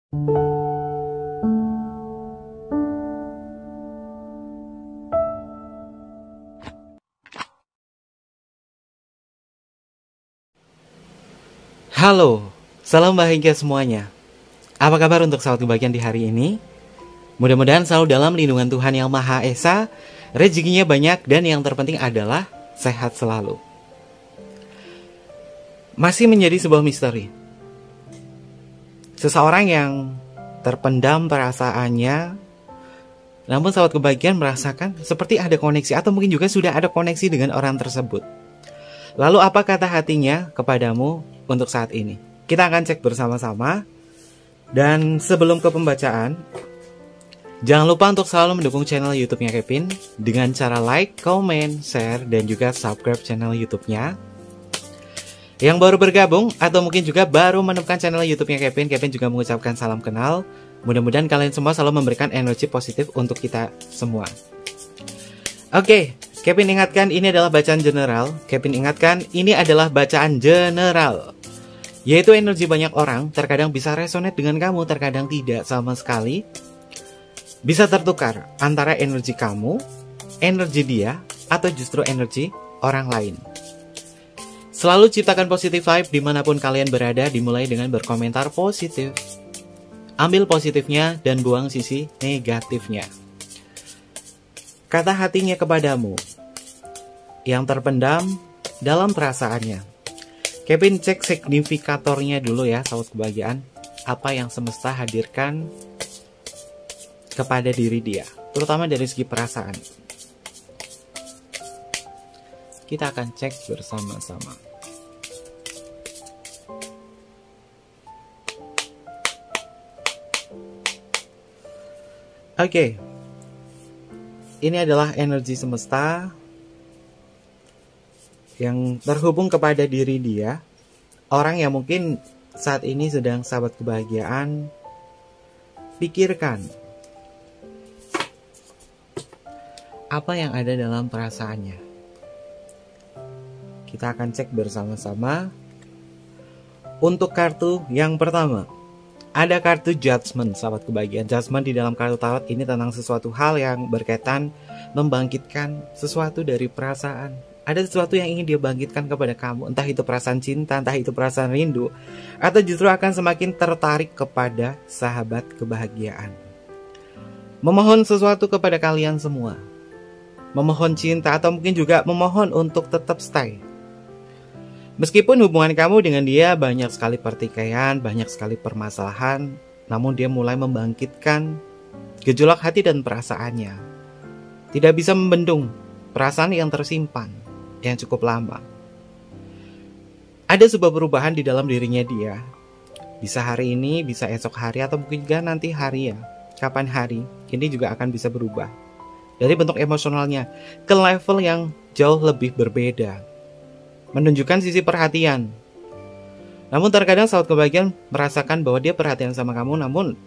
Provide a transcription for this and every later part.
Halo, salam bahagia semuanya. Apa kabar untuk sahabat kebahagiaan di hari ini? Mudah-mudahan selalu dalam lindungan Tuhan Yang Maha Esa, rezekinya banyak, dan yang terpenting adalah sehat selalu. Masih menjadi sebuah misteri. Seseorang yang terpendam perasaannya, namun sahabat kebahagiaan merasakan seperti ada koneksi, atau mungkin juga sudah ada koneksi dengan orang tersebut. Lalu apa kata hatinya kepadamu untuk saat ini? Kita akan cek bersama-sama. Dan sebelum ke pembacaan, jangan lupa untuk selalu mendukung channel YouTube-nya Kevin dengan cara like, comment, share, dan juga subscribe channel YouTube-nya. Yang baru bergabung atau mungkin juga baru menemukan channel YouTube-nya Kevin juga mengucapkan salam kenal. Mudah-mudahan kalian semua selalu memberikan energi positif untuk kita semua. Oke, Kevin ingatkan ini adalah bacaan general. Kevin ingatkan ini adalah bacaan general, yaitu energi banyak orang terkadang bisa resonate dengan kamu, terkadang tidak sama sekali. Bisa tertukar antara energi kamu, energi dia, atau justru energi orang lain. Selalu ciptakan positive vibe dimanapun kalian berada, dimulai dengan berkomentar positif. Ambil positifnya dan buang sisi negatifnya. Kata hatinya kepadamu yang terpendam dalam perasaannya. Kevin cek signifikatornya dulu ya, sahabat kebahagiaan. Apa yang semesta hadirkan kepada diri dia, terutama dari segi perasaan. Kita akan cek bersama-sama. Oke. Ini adalah energi semesta yang terhubung kepada diri dia. Orang yang mungkin saat ini sedang sahabat kebahagiaan pikirkan. Apa yang ada dalam perasaannya? Kita akan cek bersama-sama. Untuk kartu yang pertama, ada kartu Judgment, sahabat kebahagiaan. Judgment di dalam kartu tarot ini tentang sesuatu hal yang berkaitan membangkitkan sesuatu dari perasaan. Ada sesuatu yang ingin dia bangkitkan kepada kamu, entah itu perasaan cinta, entah itu perasaan rindu, atau justru akan semakin tertarik kepada sahabat kebahagiaan. Memohon sesuatu kepada kalian semua. Memohon cinta, atau mungkin juga memohon untuk tetap stay. Meskipun hubungan kamu dengan dia banyak sekali pertikaian, banyak sekali permasalahan, namun dia mulai membangkitkan gejolak hati dan perasaannya. Tidak bisa membendung perasaan yang tersimpan, yang cukup lama. Ada sebuah perubahan di dalam dirinya dia. Bisa hari ini, bisa esok hari, atau mungkin juga nanti hari ya. Kapan hari, ini juga akan bisa berubah. Dari bentuk emosionalnya ke level yang jauh lebih berbeda. Menunjukkan sisi perhatian. Namun terkadang sahabat kebahagiaan merasakan bahwa dia perhatian sama kamu, namun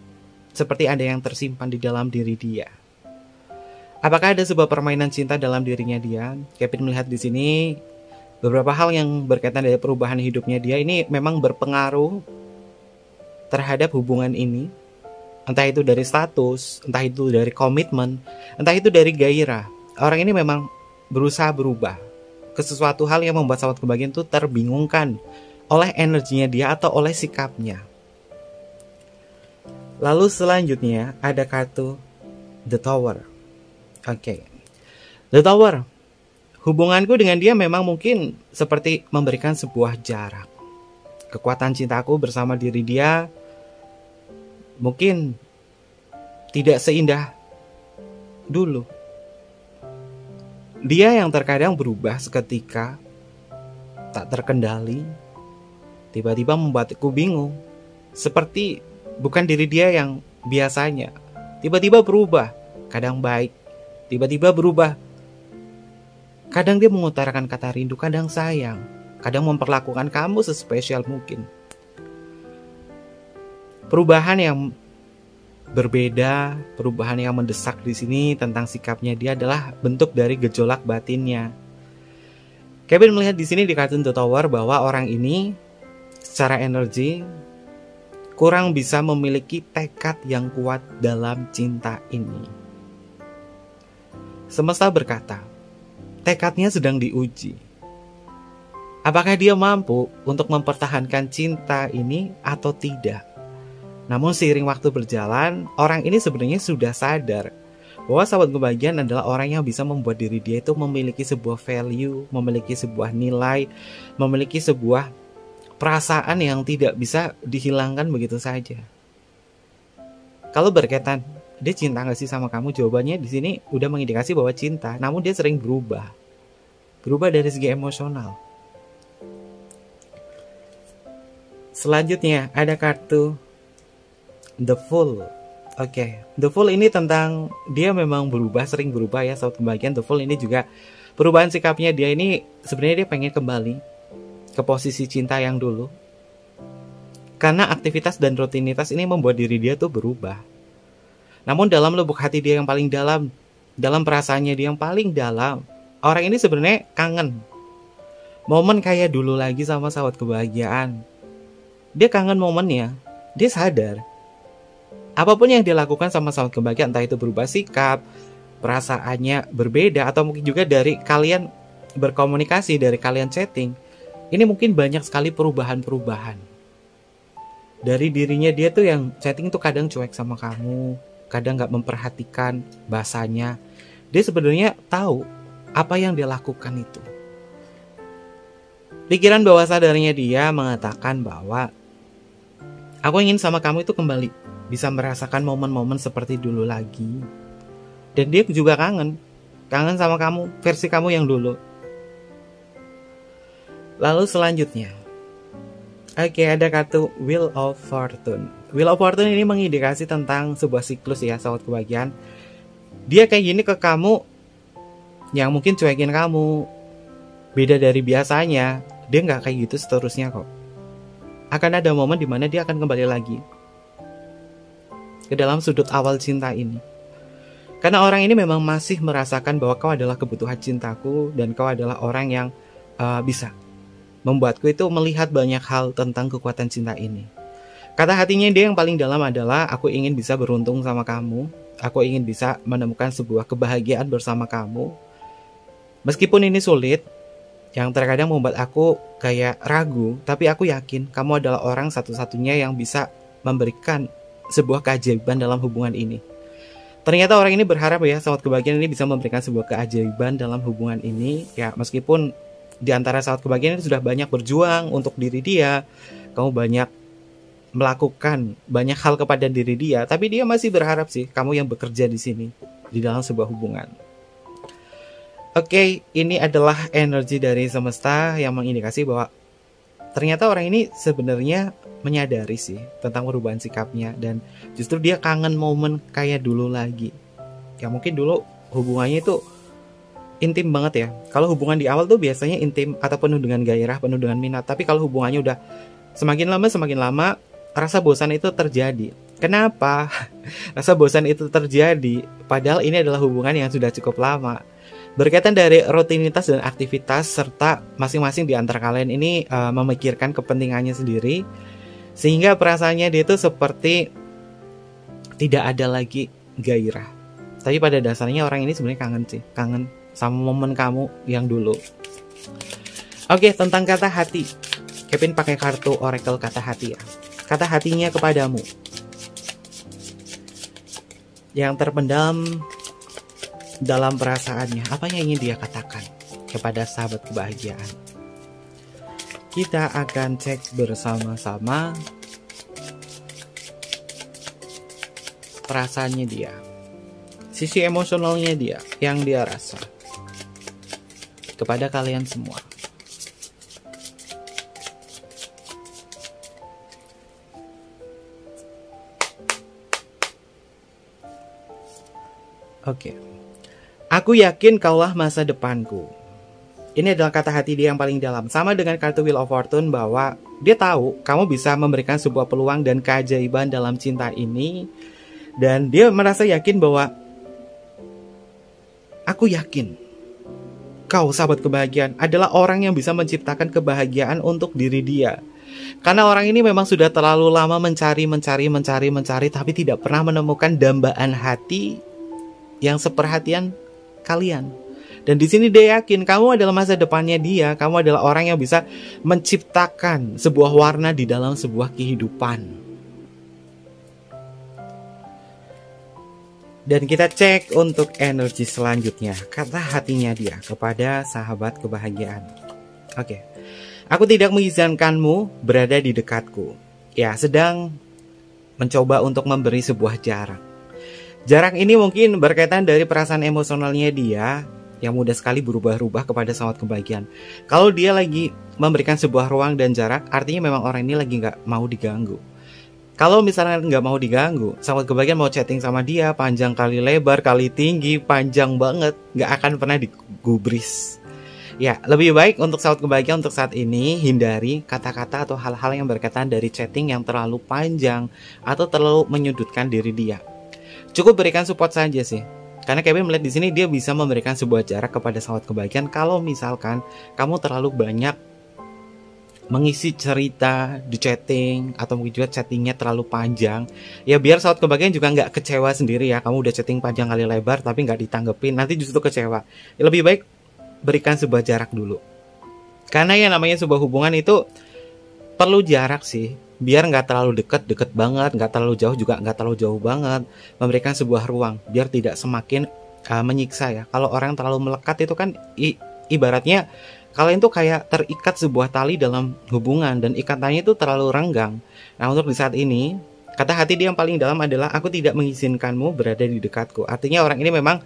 seperti ada yang tersimpan di dalam diri dia. Apakah ada sebuah permainan cinta dalam dirinya dia? Kevin melihat di sini beberapa hal yang berkaitan dari perubahan hidupnya dia ini memang berpengaruh terhadap hubungan ini. Entah itu dari status, entah itu dari komitmen, entah itu dari gairah. Orang ini memang berusaha berubah ke sesuatu hal yang membuat sahabat kebahagiaan itu terbingungkan oleh energinya dia atau oleh sikapnya. Lalu selanjutnya ada kartu The Tower. Oke. The Tower. Hubunganku dengan dia memang mungkin seperti memberikan sebuah jarak. Kekuatan cintaku bersama diri dia mungkin tidak seindah dulu. Dia yang terkadang berubah seketika, tak terkendali, tiba-tiba membuatku bingung. Seperti bukan diri dia yang biasanya. Tiba-tiba berubah, kadang baik, tiba-tiba berubah. Kadang dia mengutarakan kata rindu, kadang sayang, kadang memperlakukan kamu sespesial mungkin. Perubahan yang berbeda, perubahan yang mendesak di sini tentang sikapnya dia adalah bentuk dari gejolak batinnya. Kevin melihat di sini di kartu The Tower bahwa orang ini secara energi kurang bisa memiliki tekad yang kuat dalam cinta ini. Semesta berkata, tekadnya sedang diuji. Apakah dia mampu untuk mempertahankan cinta ini atau tidak? Namun seiring waktu berjalan, orang ini sebenarnya sudah sadar bahwa sahabat kebahagiaan adalah orang yang bisa membuat diri dia itu memiliki sebuah value, memiliki sebuah nilai, memiliki sebuah perasaan yang tidak bisa dihilangkan begitu saja. Kalau berkaitan, dia cinta gak sih sama kamu? Jawabannya di sini udah mengindikasi bahwa cinta, namun dia sering berubah. Berubah dari segi emosional. Selanjutnya ada kartu The Fool. Oke, The Fool ini tentang dia memang berubah, sering berubah ya sahabat kebahagiaan. The Fool ini juga perubahan sikapnya dia ini sebenarnya dia pengen kembali ke posisi cinta yang dulu. Karena aktivitas dan rutinitas ini membuat diri dia tuh berubah. Namun dalam lubuk hati dia yang paling dalam perasaannya dia yang paling dalam, orang ini sebenarnya kangen momen kayak dulu lagi sama sahabat kebahagiaan. Dia kangen momennya, dia sadar apapun yang dilakukan sama sahabat kebahagiaan, entah itu berubah sikap, perasaannya berbeda, atau mungkin juga dari kalian berkomunikasi, dari kalian chatting, ini mungkin banyak sekali perubahan-perubahan. Dari dirinya dia tuh yang chatting tuh kadang cuek sama kamu, kadang gak memperhatikan bahasanya. Dia sebenarnya tahu apa yang dia lakukan itu. Pikiran bawah sadarnya dia mengatakan bahwa aku ingin sama kamu itu kembali bisa merasakan momen-momen seperti dulu lagi. Dan dia juga kangen sama kamu, versi kamu yang dulu. Lalu selanjutnya, oke, ada kartu Wheel of Fortune. Wheel of Fortune ini mengindikasi tentang sebuah siklus ya sahabat kebahagiaan. Dia kayak gini ke kamu, yang mungkin cuekin kamu, beda dari biasanya. Dia gak kayak gitu seterusnya kok. Akan ada momen dimana dia akan kembali lagi ke dalam sudut awal cinta ini. Karena orang ini memang masih merasakan bahwa kau adalah kebutuhan cintaku, dan kau adalah orang yang bisa membuatku itu melihat banyak hal tentang kekuatan cinta ini. Kata hatinya dia yang paling dalam adalah, aku ingin bisa beruntung sama kamu, aku ingin bisa menemukan sebuah kebahagiaan bersama kamu. Meskipun ini sulit, yang terkadang membuat aku kayak ragu, tapi aku yakin kamu adalah orang satu-satunya yang bisa memberikan sebuah keajaiban dalam hubungan ini. Ternyata orang ini berharap ya sahabat kebahagiaan ini bisa memberikan sebuah keajaiban dalam hubungan ini. Ya meskipun di antara sahabat kebahagiaan ini sudah banyak berjuang untuk diri dia, kamu banyak melakukan banyak hal kepada diri dia, tapi dia masih berharap sih kamu yang bekerja di sini di dalam sebuah hubungan. Oke, ini adalah energi dari semesta yang mengindikasi bahwa ternyata orang ini sebenarnya menyadari sih tentang perubahan sikapnya, dan justru dia kangen momen kayak dulu lagi. Ya mungkin dulu hubungannya itu intim banget ya. Kalau hubungan di awal tuh biasanya intim atau penuh dengan gairah, penuh dengan minat. Tapi kalau hubungannya udah semakin lama rasa bosan itu terjadi. Kenapa? Rasa bosan itu terjadi padahal ini adalah hubungan yang sudah cukup lama. Berkaitan dari rutinitas dan aktivitas, serta masing-masing di antara kalian ini memikirkan kepentingannya sendiri, sehingga perasaannya dia itu seperti tidak ada lagi gairah. Tapi pada dasarnya orang ini sebenarnya kangen sama momen kamu yang dulu. Oke, tentang kata hati, Kevin pakai kartu oracle kata hati ya. Kata hatinya kepadamu yang terpendam dalam perasaannya, apa yang ingin dia katakan kepada sahabat kebahagiaan. Kita akan cek bersama-sama perasaannya dia, sisi emosionalnya dia, yang dia rasa kepada kalian semua. Oke. Aku yakin kaulah masa depanku. Ini adalah kata hati dia yang paling dalam. Sama dengan kartu Wheel of Fortune, bahwa dia tahu kamu bisa memberikan sebuah peluang dan keajaiban dalam cinta ini. Dan dia merasa yakin bahwa aku yakin kau sahabat kebahagiaan adalah orang yang bisa menciptakan kebahagiaan untuk diri dia. Karena orang ini memang sudah terlalu lama mencari, tapi tidak pernah menemukan dambaan hati yang seperhatian kalian. Dan di sini dia yakin kamu adalah masa depannya dia, kamu adalah orang yang bisa menciptakan sebuah warna di dalam sebuah kehidupan. Dan kita cek untuk energi selanjutnya, kata hatinya dia kepada sahabat kebahagiaan. Oke. Aku tidak mengizinkanmu berada di dekatku. Ya, sedang mencoba untuk memberi sebuah jarak. Jarak ini mungkin berkaitan dari perasaan emosionalnya dia yang mudah sekali berubah-ubah kepada sahabat kebahagiaan. Kalau dia lagi memberikan sebuah ruang dan jarak, artinya memang orang ini lagi nggak mau diganggu. Kalau misalnya nggak mau diganggu, sahabat kebahagiaan mau chatting sama dia, panjang kali lebar, kali tinggi, panjang banget, nggak akan pernah digubris. Ya, lebih baik untuk sahabat kebahagiaan untuk saat ini hindari kata-kata atau hal-hal yang berkaitan dari chatting yang terlalu panjang atau terlalu menyudutkan diri dia. Cukup berikan support saja sih. Karena Kevin melihat di sini dia bisa memberikan sebuah jarak kepada sahabat kebahagiaan kalau misalkan kamu terlalu banyak mengisi cerita di chatting atau mungkin juga chattingnya terlalu panjang. Ya biar sahabat kebahagiaan juga nggak kecewa sendiri ya. Kamu udah chatting panjang kali lebar tapi nggak ditanggepin, nanti justru kecewa. Ya, lebih baik berikan sebuah jarak dulu. Karena yang namanya sebuah hubungan itu perlu jarak sih. Biar nggak terlalu deket banget, nggak terlalu jauh juga nggak terlalu jauh banget. Memberikan sebuah ruang biar tidak semakin menyiksa ya. Kalau orang terlalu melekat itu kan ibaratnya kalian tuh kayak terikat sebuah tali dalam hubungan dan ikatannya itu terlalu renggang. Nah untuk di saat ini, kata hati dia yang paling dalam adalah aku tidak mengizinkanmu berada di dekatku. Artinya orang ini memang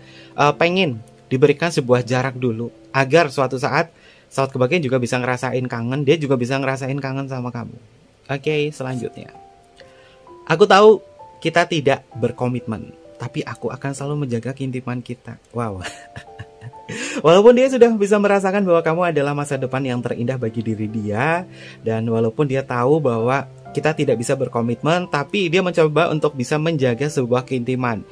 pengen diberikan sebuah jarak dulu agar suatu saat sahabat kebahagiaan juga bisa ngerasain kangen, dia juga bisa ngerasain kangen sama kamu. Oke, selanjutnya. Aku tahu kita tidak berkomitmen, tapi aku akan selalu menjaga keintiman kita. Wow. Walaupun dia sudah bisa merasakan bahwa kamu adalah masa depan yang terindah bagi diri dia, dan walaupun dia tahu bahwa kita tidak bisa berkomitmen, tapi dia mencoba untuk bisa menjaga sebuah keintiman.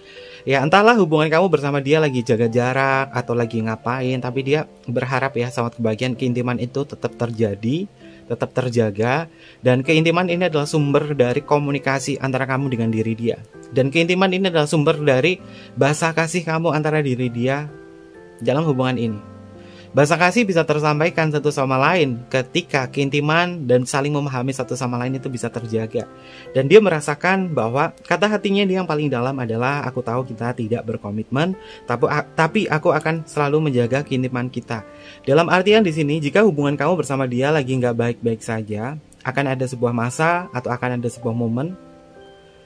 Ya entahlah hubungan kamu bersama dia lagi jaga jarak atau lagi ngapain, tapi dia berharap ya sahabat kebahagiaan keintiman itu tetap terjadi, tetap terjaga. Dan keintiman ini adalah sumber dari komunikasi antara kamu dengan diri dia. Dan keintiman ini adalah sumber dari bahasa kasih kamu antara diri dia dalam hubungan ini. Bahasa kasih bisa tersampaikan satu sama lain ketika keintiman dan saling memahami satu sama lain itu bisa terjaga. Dan dia merasakan bahwa kata hatinya dia yang paling dalam adalah aku tahu kita tidak berkomitmen, tapi aku akan selalu menjaga keintiman kita. Dalam artian di sini, jika hubungan kamu bersama dia lagi nggak baik-baik saja, akan ada sebuah masa atau akan ada sebuah momen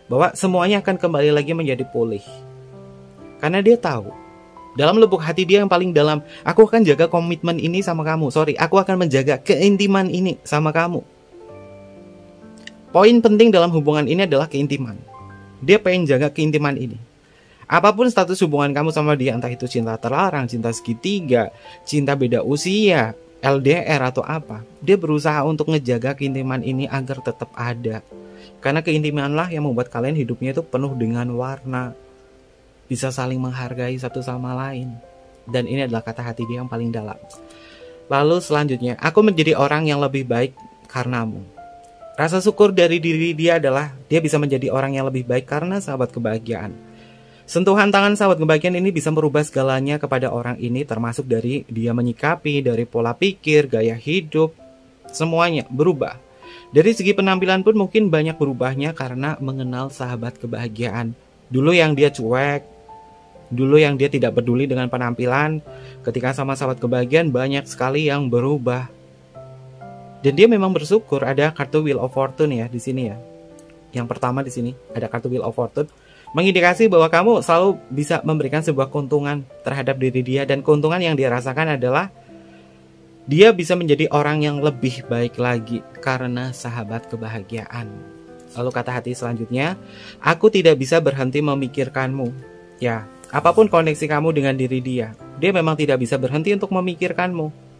bahwa semuanya akan kembali lagi menjadi pulih. Karena dia tahu dalam lubuk hati dia yang paling dalam, aku akan jaga komitmen ini sama kamu. Aku akan menjaga keintiman ini sama kamu. Poin penting dalam hubungan ini adalah keintiman. Dia pengen jaga keintiman ini. Apapun status hubungan kamu sama dia, entah itu cinta terlarang, cinta segitiga, cinta beda usia, LDR atau apa, dia berusaha untuk ngejaga keintiman ini agar tetap ada. Karena keintimanlah yang membuat kalian hidupnya itu penuh dengan warna, bisa saling menghargai satu sama lain. Dan ini adalah kata hati dia yang paling dalam. Lalu selanjutnya, aku menjadi orang yang lebih baik karenamu. Rasa syukur dari diri dia adalah dia bisa menjadi orang yang lebih baik karena sahabat kebahagiaan. Sentuhan tangan sahabat kebahagiaan ini bisa merubah segalanya kepada orang ini, termasuk dari dia menyikapi, dari pola pikir, gaya hidup, semuanya berubah. Dari segi penampilan pun mungkin banyak berubahnya karena mengenal sahabat kebahagiaan. Dulu yang dia cuek, dulu yang dia tidak peduli dengan penampilan, ketika sama sahabat kebahagiaan banyak sekali yang berubah. Dan dia memang bersyukur ada kartu Wheel of Fortune ya di sini ya. Yang pertama di sini ada kartu Wheel of Fortune, mengindikasi bahwa kamu selalu bisa memberikan sebuah keuntungan terhadap diri dia, dan keuntungan yang dia rasakan adalah dia bisa menjadi orang yang lebih baik lagi karena sahabat kebahagiaan. Lalu kata hati selanjutnya, aku tidak bisa berhenti memikirkanmu. Ya, apapun koneksi kamu dengan diri dia memang tidak bisa berhenti untuk memikirkanmu.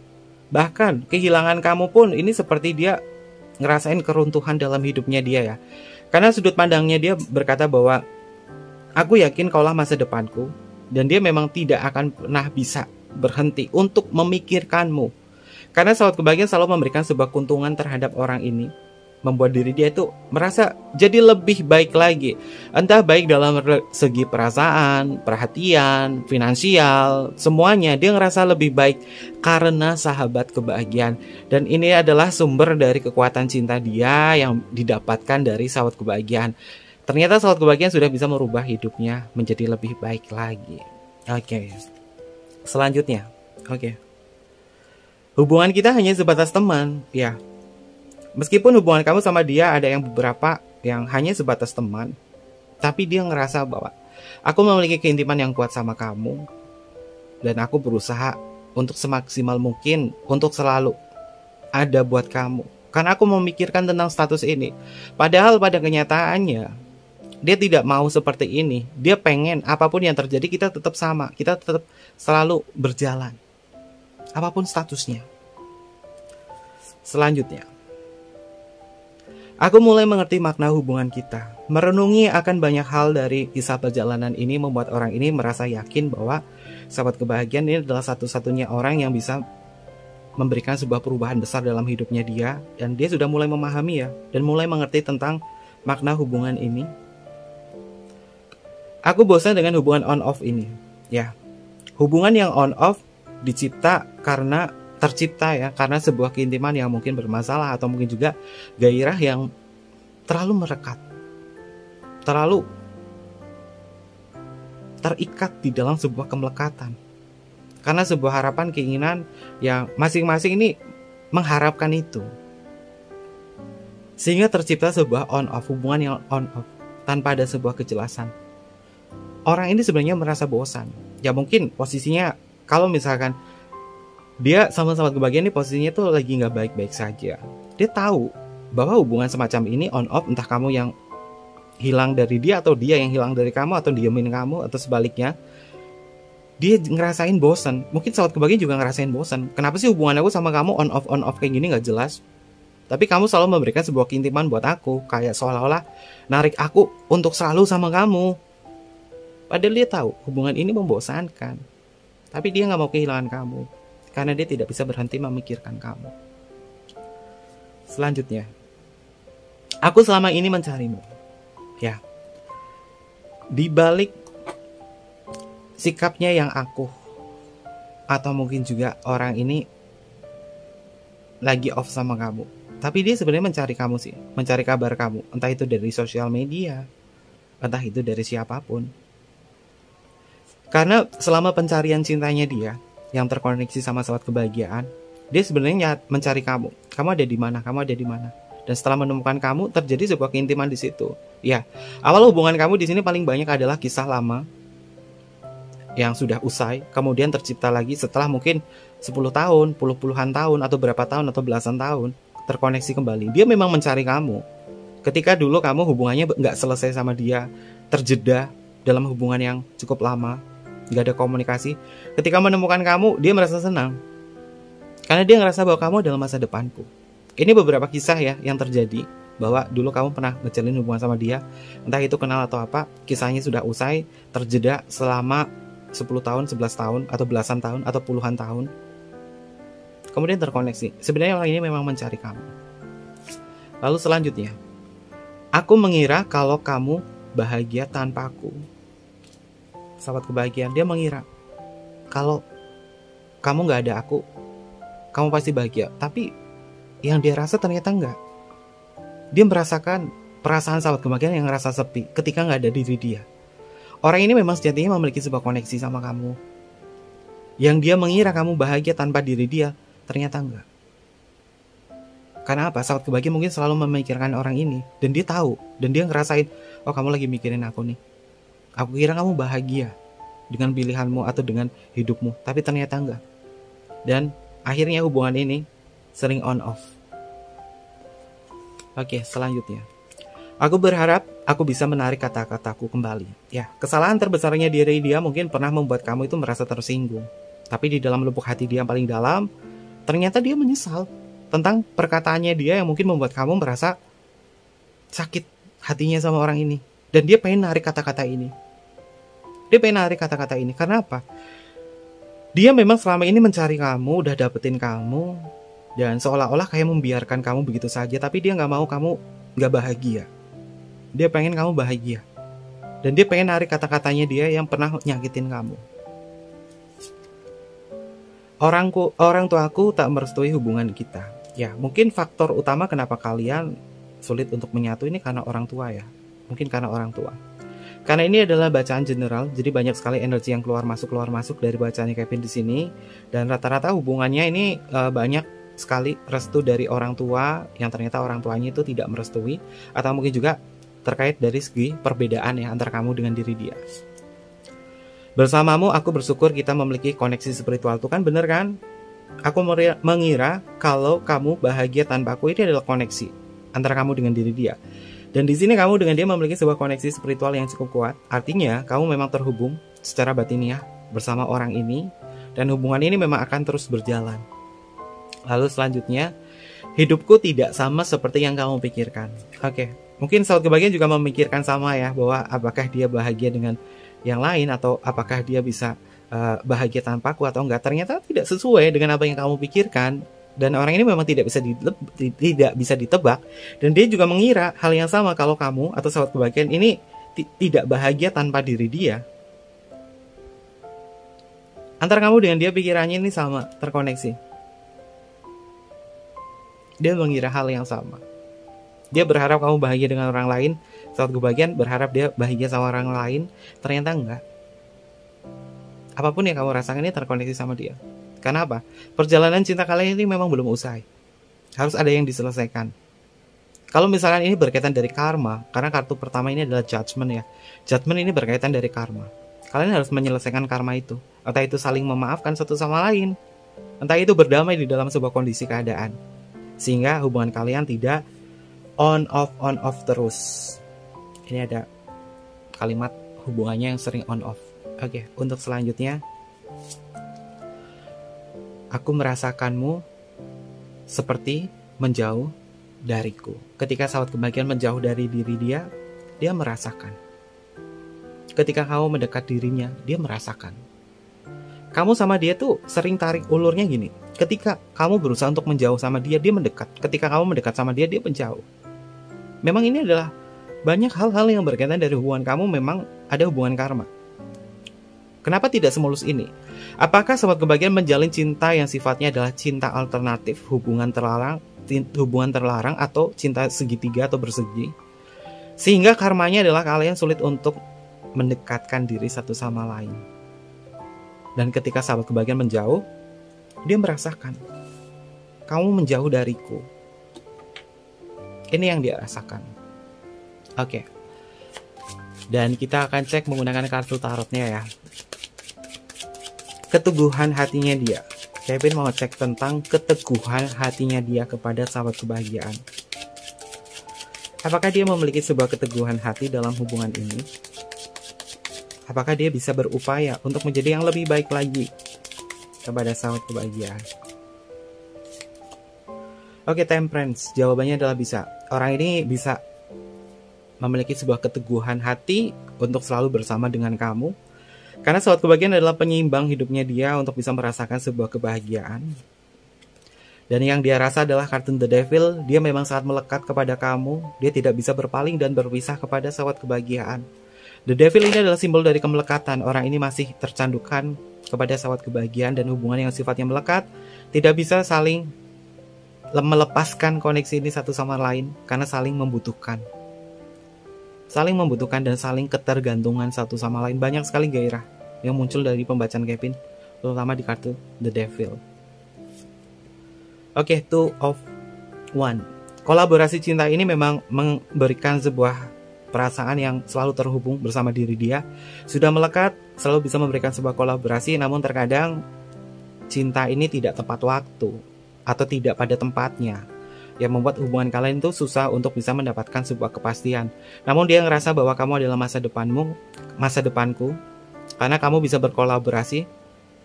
Bahkan kehilangan kamu pun ini seperti dia ngerasain keruntuhan dalam hidupnya dia ya. Karena sudut pandangnya dia berkata bahwa aku yakin kaulah masa depanku, dan dia memang tidak akan pernah bisa berhenti untuk memikirkanmu. Karena sahabat kebahagiaan selalu memberikan sebuah keuntungan terhadap orang ini. membuat diri dia itu merasa jadi lebih baik lagi. Entah baik dalam segi perasaan, perhatian, finansial, semuanya dia ngerasa lebih baik karena sahabat kebahagiaan. Dan ini adalah sumber dari kekuatan cinta dia yang didapatkan dari sahabat kebahagiaan. Ternyata sahabat kebahagiaan sudah bisa merubah hidupnya menjadi lebih baik lagi. Oke. Selanjutnya. Oke. Hubungan kita hanya sebatas teman, ya. Meskipun hubungan kamu sama dia ada yang beberapa yang hanya sebatas teman, tapi dia ngerasa bahwa aku memiliki keintiman yang kuat sama kamu, dan aku berusaha untuk semaksimal mungkin untuk selalu ada buat kamu. Karena aku memikirkan tentang status ini. Padahal pada kenyataannya, dia tidak mau seperti ini. Dia pengen apapun yang terjadi kita tetap sama, kita tetap selalu berjalan. Apapun statusnya. Selanjutnya, aku mulai mengerti makna hubungan kita. Merenungi akan banyak hal dari kisah perjalanan ini membuat orang ini merasa yakin bahwa sahabat kebahagiaan ini adalah satu-satunya orang yang bisa memberikan sebuah perubahan besar dalam hidupnya dia. Dan dia sudah mulai memahami ya, dan mulai mengerti tentang makna hubungan ini. Aku bosan dengan hubungan on-off ini. Ya, hubungan yang on-off tercipta ya karena sebuah keintiman yang mungkin bermasalah, atau mungkin juga gairah yang terlalu merekat, terlalu terikat di dalam sebuah kemelekatan, karena sebuah harapan, keinginan yang masing-masing ini mengharapkan itu, sehingga tercipta sebuah on-off, hubungan yang on-off tanpa ada sebuah kejelasan. Orang ini sebenarnya merasa bosan. Ya mungkin posisinya, kalau misalkan dia sama sahabat kebahagiaan ini posisinya tuh lagi nggak baik-baik saja. Dia tahu bahwa hubungan semacam ini on off, entah kamu yang hilang dari dia atau dia yang hilang dari kamu, atau diemin kamu, atau sebaliknya. Dia ngerasain bosan. Mungkin sahabat kebahagiaan juga ngerasain bosan. Kenapa sih hubungan aku sama kamu on off kayak gini, nggak jelas? Tapi kamu selalu memberikan sebuah keintiman buat aku, kayak seolah-olah narik aku untuk selalu sama kamu. Padahal dia tahu hubungan ini membosankan. Tapi dia nggak mau kehilangan kamu, karena dia tidak bisa berhenti memikirkan kamu. Selanjutnya, aku selama ini mencarimu. Ya, di balik sikapnya yang aku, atau mungkin juga orang ini lagi off sama kamu, tapi dia sebenarnya mencari kamu sih, mencari kabar kamu, entah itu dari sosial media, entah itu dari siapapun. Karena selama pencarian cintanya dia yang terkoneksi sama sahabat kebahagiaan, dia sebenarnya mencari kamu. Kamu ada di mana? Kamu ada di mana? Dan setelah menemukan kamu, terjadi sebuah keintiman di situ. Ya, awal hubungan kamu di sini paling banyak adalah kisah lama yang sudah usai, kemudian tercipta lagi setelah mungkin 10 tahun, puluhan tahun, atau berapa tahun, atau belasan tahun, terkoneksi kembali. Dia memang mencari kamu. Ketika dulu kamu hubungannya nggak selesai sama dia, terjeda dalam hubungan yang cukup lama, nggak ada komunikasi. Ketika menemukan kamu, dia merasa senang. Karena dia ngerasa bahwa kamu adalah masa depanku. Ini beberapa kisah ya yang terjadi, bahwa dulu kamu pernah ngejalin hubungan sama dia, entah itu kenal atau apa, kisahnya sudah usai, terjeda selama 10 tahun, 11 tahun, atau belasan tahun, atau puluhan tahun. Kemudian terkoneksi. Sebenarnya orang ini memang mencari kamu. Lalu selanjutnya, aku mengira kalau kamu bahagia tanpa aku. Sahabat kebahagiaan, dia mengira kalau kamu gak ada aku, kamu pasti bahagia. Tapi yang dia rasa ternyata enggak. Dia merasakan perasaan sahabat kebahagiaan yang ngerasa sepi ketika gak ada diri dia. Orang ini memang sejatinya memiliki sebuah koneksi sama kamu. Yang dia mengira kamu bahagia tanpa diri dia, ternyata enggak. Karena apa? Sahabat kebahagiaan mungkin selalu memikirkan orang ini, dan dia tahu, dan dia ngerasain, oh kamu lagi mikirin aku nih. Aku kira kamu bahagia dengan pilihanmu atau dengan hidupmu, tapi ternyata enggak. Dan akhirnya hubungan ini sering on off. Oke, selanjutnya. Aku berharap aku bisa menarik kata-kataku kembali. Ya, kesalahan terbesarnya diri dia mungkin pernah membuat kamu itu merasa tersinggung. Tapi di dalam lubuk hati dia yang paling dalam, ternyata dia menyesal tentang perkataannya dia yang mungkin membuat kamu merasa sakit hatinya sama orang ini. Dan dia pengen narik kata-kata ini. Dia pengen narik kata-kata ini. Karena apa? Dia memang selama ini mencari kamu, udah dapetin kamu. dan seolah-olah kayak membiarkan kamu begitu saja, tapi dia nggak mau kamu nggak bahagia. Dia pengen kamu bahagia, dan dia pengen narik kata-katanya dia yang pernah nyakitin kamu. Orang tuaku tak merestui hubungan kita. Ya, mungkin faktor utama kenapa kalian sulit untuk menyatu ini karena orang tua ya. Mungkin karena orang tua. Karena ini adalah bacaan general, jadi banyak sekali energi yang keluar masuk dari bacaannya Kevin di sini. Dan rata-rata hubungannya ini banyak sekali restu dari orang tua yang ternyata orang tuanya itu tidak merestui, atau mungkin juga terkait dari segi perbedaan ya antara kamu dengan diri dia. Bersamamu aku bersyukur kita memiliki koneksi spiritual. Itu kan bener kan? Aku mengira kalau kamu bahagia tanpa aku, ini adalah koneksi antara kamu dengan diri dia. Dan di sini kamu dengan dia memiliki sebuah koneksi spiritual yang cukup kuat. Artinya kamu memang terhubung secara batiniah bersama orang ini, dan hubungan ini memang akan terus berjalan. Lalu selanjutnya, hidupku tidak sama seperti yang kamu pikirkan. Oke, mungkin sahabat kebahagiaan juga memikirkan sama ya, bahwa apakah dia bahagia dengan yang lain, atau apakah dia bisa bahagia tanpa aku atau enggak. Ternyata tidak sesuai dengan apa yang kamu pikirkan, dan orang ini memang tidak bisa ditebak, dan dia juga mengira hal yang sama kalau kamu atau sahabat kebahagiaan ini tidak bahagia tanpa diri dia. Antara kamu dengan dia pikirannya ini sama, terkoneksi. Dia mengira hal yang sama. Dia berharap kamu bahagia dengan orang lain, saat kebahagiaan berharap dia bahagia sama orang lain, ternyata enggak. Apapun yang kamu rasakan ini terkoneksi sama dia. Karena apa? Perjalanan cinta kalian ini memang belum usai. Harus ada yang diselesaikan. Kalau misalkan ini berkaitan dari karma, karena kartu pertama ini adalah judgment ya. Judgment ini berkaitan dari karma. Kalian harus menyelesaikan karma itu. Entah itu saling memaafkan satu sama lain, entah itu berdamai di dalam sebuah kondisi keadaan, sehingga hubungan kalian tidak on off terus. Ini ada kalimat hubungannya yang sering on off. Oke, untuk selanjutnya, aku merasakanmu seperti menjauh dariku. Ketika sahabat kebahagiaan menjauh dari diri dia, dia merasakan. Ketika kamu mendekat dirinya, dia merasakan. Kamu sama dia tuh sering tarik ulurnya gini. Ketika kamu berusaha untuk menjauh sama dia, dia mendekat. Ketika kamu mendekat sama dia, dia menjauh. Memang ini adalah banyak hal-hal yang berkaitan dari hubungan kamu, memang ada hubungan karma. Kenapa tidak semulus ini? Apakah sahabat kebahagiaan menjalin cinta yang sifatnya adalah cinta alternatif, hubungan terlarang atau cinta segitiga atau bersegi? Sehingga karmanya adalah kalian sulit untuk mendekatkan diri satu sama lain. Dan ketika sahabat kebahagiaan menjauh, dia merasakan, kamu menjauh dariku. Ini yang dia rasakan. Oke. Dan kita akan cek menggunakan kartu tarotnya ya. Keteguhan hatinya dia. Kevin mau cek tentang keteguhan hatinya dia kepada sahabat kebahagiaan. Apakah dia memiliki sebuah keteguhan hati dalam hubungan ini? Apakah dia bisa berupaya untuk menjadi yang lebih baik lagi kepada sahabat kebahagiaan? Oke, Temperance. Jawabannya adalah bisa. Orang ini bisa memiliki sebuah keteguhan hati untuk selalu bersama dengan kamu. Karena sahabat kebahagiaan adalah penyeimbang hidupnya dia untuk bisa merasakan sebuah kebahagiaan. Dan yang dia rasa adalah kartu The Devil. Dia memang sangat melekat kepada kamu. Dia tidak bisa berpaling dan berpisah kepada sahabat kebahagiaan. The Devil ini adalah simbol dari kemelekatan. Orang ini masih tercandukan kepada sahabat kebahagiaan, dan hubungan yang sifatnya melekat tidak bisa saling melepaskan koneksi ini satu sama lain, karena saling membutuhkan. Saling membutuhkan dan saling ketergantungan satu sama lain. Banyak sekali gairah yang muncul dari pembacaan Kevin, terutama di kartu The Devil. Oke, Two of One. Kolaborasi cinta ini memang memberikan sebuah perasaan yang selalu terhubung bersama diri dia. Sudah melekat, selalu bisa memberikan sebuah kolaborasi, namun terkadang cinta ini tidak tepat waktu atau tidak pada tempatnya, yang membuat hubungan kalian itu susah untuk bisa mendapatkan sebuah kepastian. Namun dia ngerasa bahwa kamu adalah masa depanku, karena kamu bisa berkolaborasi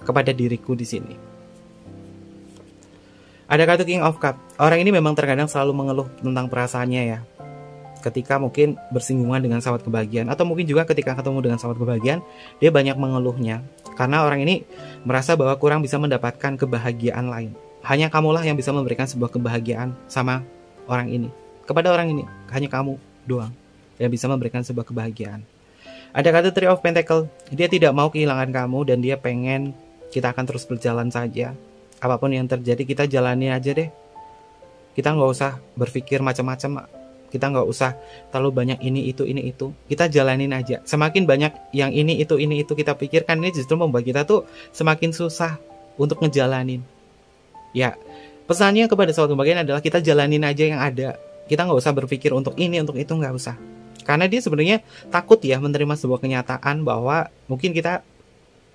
kepada diriku di sini. Ada kartu King of Cup. Orang ini memang terkadang selalu mengeluh tentang perasaannya ya. Ketika mungkin bersinggungan dengan sahabat kebahagiaan, atau mungkin juga ketika ketemu dengan sahabat kebahagiaan, dia banyak mengeluhnya. Karena orang ini merasa bahwa kurang bisa mendapatkan kebahagiaan lain. hanya kamulah yang bisa memberikan sebuah kebahagiaan sama orang ini. Kepada orang ini, hanya kamu doang yang bisa memberikan sebuah kebahagiaan. Ada kartu Three of Pentacle, dia tidak mau kehilangan kamu dan dia pengen kita akan terus berjalan saja. Apapun yang terjadi kita jalani aja deh. Kita nggak usah berpikir macam-macam. Kita nggak usah terlalu banyak ini itu. Kita jalanin aja. Semakin banyak yang ini itu kita pikirkan, ini justru membuat kita tuh semakin susah untuk ngejalanin. Ya, pesannya kepada sahabat kebahagiaan adalah kita jalanin aja yang ada. Kita nggak usah berpikir untuk ini, untuk itu, nggak usah. Karena dia sebenarnya takut ya menerima sebuah kenyataan bahwa mungkin kita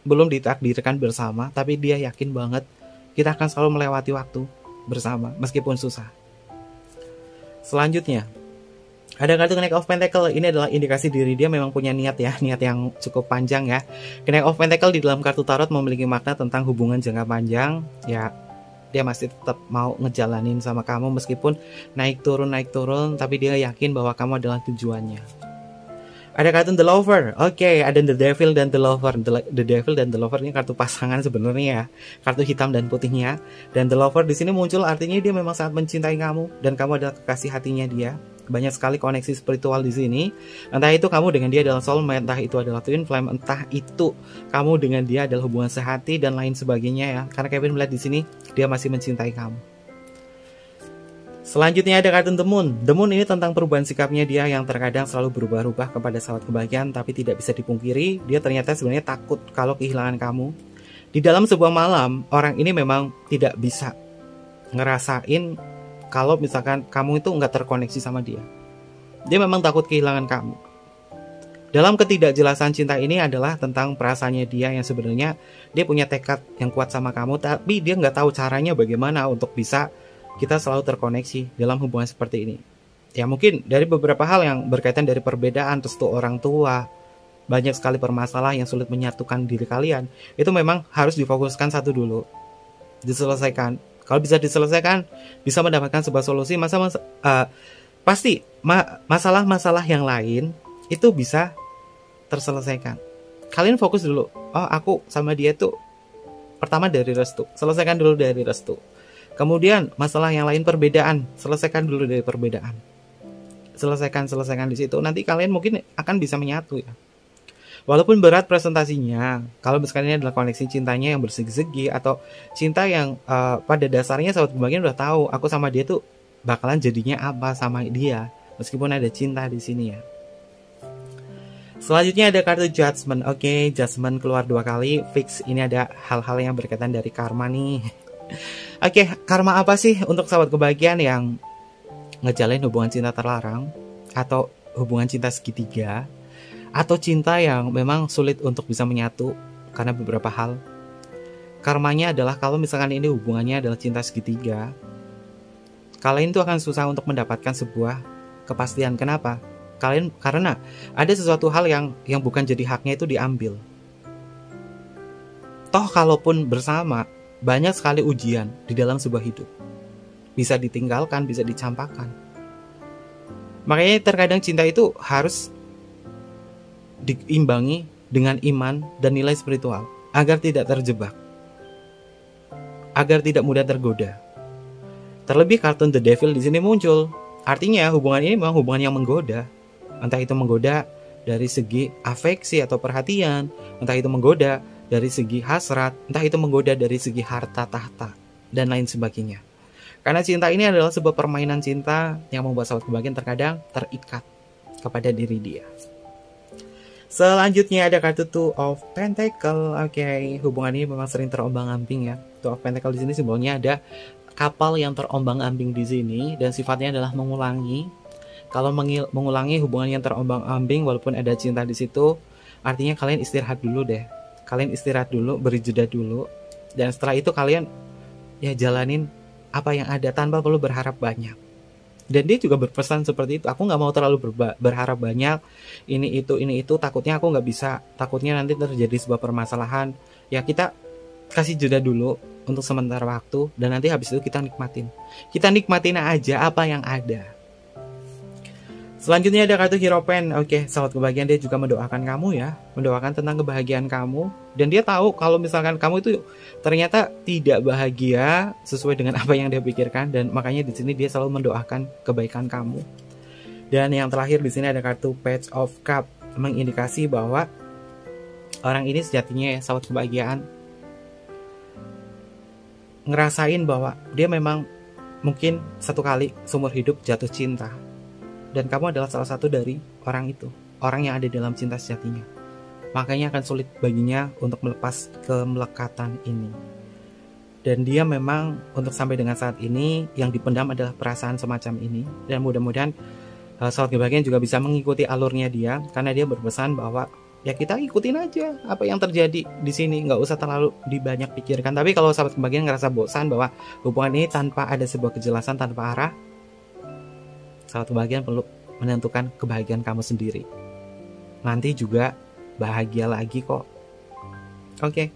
belum ditakdirkan bersama, tapi dia yakin banget kita akan selalu melewati waktu bersama meskipun susah. Selanjutnya, ada kartu Knight of Pentacle. Ini adalah indikasi diri dia memang punya niat ya, niat yang cukup panjang ya. Knight of Pentacle di dalam kartu tarot memiliki makna tentang hubungan jangka panjang. Ya, dia masih tetap mau ngejalanin sama kamu meskipun naik turun, tapi dia yakin bahwa kamu adalah tujuannya. Ada kartu The Lover. Oke, ada The Devil dan The Lover. The Devil dan The Lover ini kartu pasangan sebenarnya ya. Kartu hitam dan putihnya. Dan The Lover di sini muncul artinya dia memang sangat mencintai kamu dan kamu adalah kekasih hatinya dia. Banyak sekali koneksi spiritual di sini. Entah itu kamu dengan dia adalah soulmate, entah itu adalah twin flame, entah itu kamu dengan dia adalah hubungan sehati dan lain sebagainya ya. Karena Kevin melihat di sini dia masih mencintai kamu. Selanjutnya ada kartu The Moon. The Moon ini tentang perubahan sikapnya dia yang terkadang selalu berubah-ubah kepada sahabat kebahagiaan, tapi tidak bisa dipungkiri dia ternyata sebenarnya takut kalau kehilangan kamu. Di dalam sebuah malam, orang ini memang tidak bisa ngerasain kalau misalkan kamu itu nggak terkoneksi sama dia. Dia memang takut kehilangan kamu. Dalam ketidakjelasan cinta ini adalah tentang perasaannya dia yang sebenarnya dia punya tekad yang kuat sama kamu, tapi dia nggak tahu caranya bagaimana untuk bisa kita selalu terkoneksi dalam hubungan seperti ini. Ya mungkin dari beberapa hal yang berkaitan dari perbedaan, restu orang tua, banyak sekali permasalahan yang sulit menyatukan diri kalian. Itu memang harus difokuskan satu dulu, diselesaikan. Kalau bisa diselesaikan, bisa mendapatkan sebuah solusi. Pasti masalah-masalah yang lain itu bisa terselesaikan. Kalian fokus dulu. Oh, aku sama dia tuh pertama dari restu. Selesaikan dulu dari restu. Kemudian masalah yang lain perbedaan, selesaikan dulu dari perbedaan. Selesaikan di situ. Nanti kalian mungkin akan bisa menyatu ya. Walaupun berat presentasinya, kalau misalkan ini adalah koneksi cintanya yang bersegi-segi atau cinta yang pada dasarnya sahabat kebahagiaan udah tahu aku sama dia tuh bakalan jadinya apa sama dia, meskipun ada cinta di sini ya. Selanjutnya ada kartu Judgment. Oke, Judgment keluar 2 kali, fix ini ada hal-hal yang berkaitan dari karma nih. Oke, karma apa sih untuk sahabat kebahagiaan yang ngejalin hubungan cinta terlarang atau hubungan cinta segitiga atau cinta yang memang sulit untuk bisa menyatu karena beberapa hal. Karmanya adalah kalau misalkan ini hubungannya adalah cinta segitiga, kalian tuh akan susah untuk mendapatkan sebuah kepastian. Kenapa? Karena ada sesuatu hal yang bukan jadi haknya itu diambil. Toh kalaupun bersama, banyak sekali ujian di dalam sebuah hidup. Bisa ditinggalkan, bisa dicampakkan. Makanya terkadang cinta itu harus diimbangi dengan iman dan nilai spiritual agar tidak terjebak, agar tidak mudah tergoda. Terlebih kartu The Devil di sini muncul, artinya hubungan ini memang hubungan yang menggoda. Entah itu menggoda dari segi afeksi atau perhatian, entah itu menggoda dari segi hasrat, entah itu menggoda dari segi harta tahta dan lain sebagainya. Karena cinta ini adalah sebuah permainan cinta yang membuat sahabat kebahagiaan terkadang terikat kepada diri dia. Selanjutnya ada kartu Two of Pentacle. Oke, hubungan ini memang sering terombang-ambing ya. Two of Pentacle di sini simbolnya ada kapal yang terombang-ambing di sini dan sifatnya adalah mengulangi. Kalau mengulangi hubungan yang terombang-ambing walaupun ada cinta di situ, artinya kalian istirahat dulu deh. Kalian istirahat dulu, beri jeda dulu, dan setelah itu kalian ya jalanin apa yang ada tanpa perlu berharap banyak. Dan dia juga berpesan seperti itu, aku nggak mau terlalu berharap banyak, ini itu, takutnya aku nggak bisa, takutnya nanti terjadi sebuah permasalahan. Ya kita kasih jeda dulu untuk sementara waktu, dan nanti habis itu kita nikmatin aja apa yang ada. Selanjutnya ada kartu Hierophant. Oke, sahabat kebahagiaan, dia juga mendoakan kamu ya, mendoakan tentang kebahagiaan kamu, dan dia tahu kalau misalkan kamu itu ternyata tidak bahagia sesuai dengan apa yang dia pikirkan, dan makanya di sini dia selalu mendoakan kebaikan kamu. Dan yang terakhir di sini ada kartu Page of Cup, mengindikasi bahwa orang ini sejatinya ya, sahabat kebahagiaan, ngerasain bahwa dia memang mungkin satu kali seumur hidup jatuh cinta. Dan kamu adalah salah satu dari orang itu, orang yang ada dalam cinta sejatinya. Makanya akan sulit baginya untuk melepas kemelekatan ini. Dan dia memang untuk sampai dengan saat ini yang dipendam adalah perasaan semacam ini. Dan mudah-mudahan sahabat kebahagiaan juga bisa mengikuti alurnya dia, karena dia berpesan bahwa ya kita ikutin aja apa yang terjadi di sini, nggak usah terlalu dibanyak pikirkan. Tapi kalau sahabat kebahagiaan ngerasa bosan bahwa hubungan ini tanpa ada sebuah kejelasan, tanpa arah, sahabat kebahagiaan perlu menentukan kebahagiaan kamu sendiri. Nanti juga bahagia lagi kok. Oke.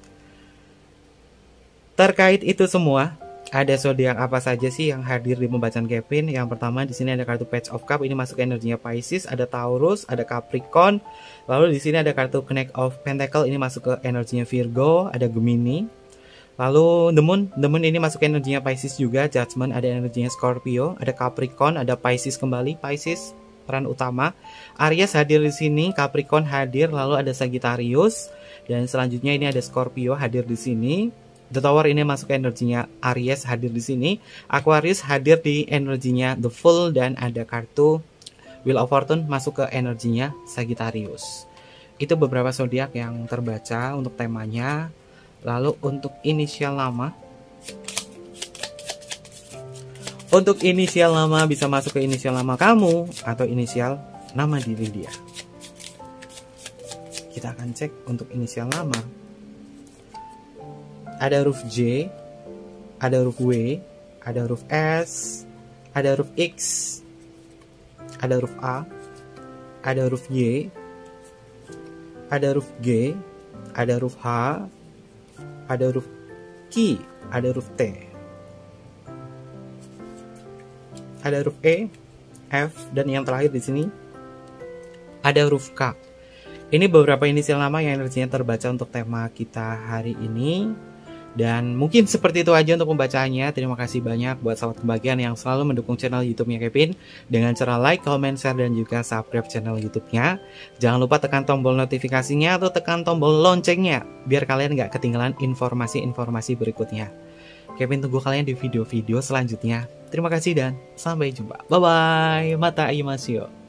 Terkait itu semua, ada zodiak apa saja sih yang hadir di pembacaan Kevin? Yang pertama di sini ada kartu Page of Cup, ini masuk ke energinya Pisces, ada Taurus, ada Capricorn. Lalu di sini ada kartu Knight of Pentacle, ini masuk ke energinya Virgo, ada Gemini. Lalu The Moon ini masuk ke energinya Pisces juga, Judgment ada energinya Scorpio, ada Capricorn, ada Pisces kembali, Pisces peran utama. Aries hadir di sini, Capricorn hadir, lalu ada Sagittarius, dan selanjutnya ini ada Scorpio hadir di sini. The Tower ini masuk ke energinya Aries hadir di sini. Aquarius hadir di energinya The Fool, dan ada kartu Wheel of Fortune masuk ke energinya Sagittarius. Itu beberapa zodiak yang terbaca untuk temanya. Lalu untuk inisial nama, bisa masuk ke inisial nama kamu atau inisial nama diri dia. Kita akan cek untuk inisial nama. Ada huruf J, ada huruf W, ada huruf S, ada huruf X, ada huruf A, ada huruf Y, ada huruf G, ada huruf H, ada huruf Q, ada huruf T, ada huruf E, F, dan yang terakhir di sini ada huruf K. Ini beberapa inisial nama yang energinya terbaca untuk tema kita hari ini. Dan mungkin seperti itu aja untuk pembacaannya. Terima kasih banyak buat sahabat kebahagiaan yang selalu mendukung channel YouTube-nya Kevin dengan cara like, comment, share, dan juga subscribe channel YouTube-nya. Jangan lupa tekan tombol notifikasinya atau tekan tombol loncengnya biar kalian nggak ketinggalan informasi-informasi berikutnya. Kevin tunggu kalian di video-video selanjutnya. Terima kasih dan sampai jumpa. Bye-bye. Mata imasyo.